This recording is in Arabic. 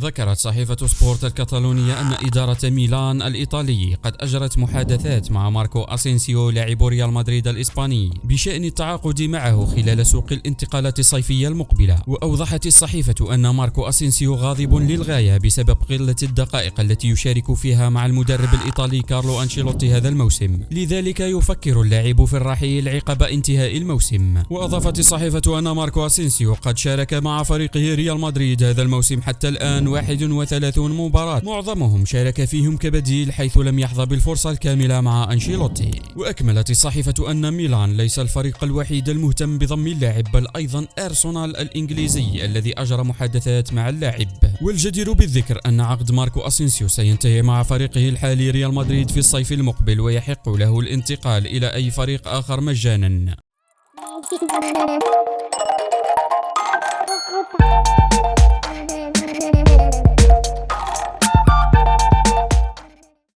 ذكرت صحيفة سبورت الكتالونية أن إدارة ميلان الإيطالي قد أجرت محادثات مع ماركو أسينسيو لاعب ريال مدريد الإسباني بشأن التعاقد معه خلال سوق الانتقالات الصيفية المقبلة. وأوضحت الصحيفة أن ماركو أسينسيو غاضب للغاية بسبب قلة الدقائق التي يشارك فيها مع المدرب الإيطالي كارلو أنشيلوتي هذا الموسم، لذلك يفكر اللاعب في الرحيل عقب انتهاء الموسم. وأضافت الصحيفة أن ماركو أسينسيو قد شارك مع فريقه ريال مدريد هذا الموسم حتى الآن 31 مباراة، معظمهم شارك فيهم كبديل حيث لم يحظى بالفرصة الكاملة مع أنشيلوتي. وأكملت الصحيفة أن ميلان ليس الفريق الوحيد المهتم بضم اللاعب، بل أيضا أرسنال الإنجليزي الذي أجرى محادثات مع اللاعب. والجدير بالذكر أن عقد ماركو أسينسيو سينتهي مع فريقه الحالي ريال مدريد في الصيف المقبل، ويحق له الانتقال إلى أي فريق آخر مجانا.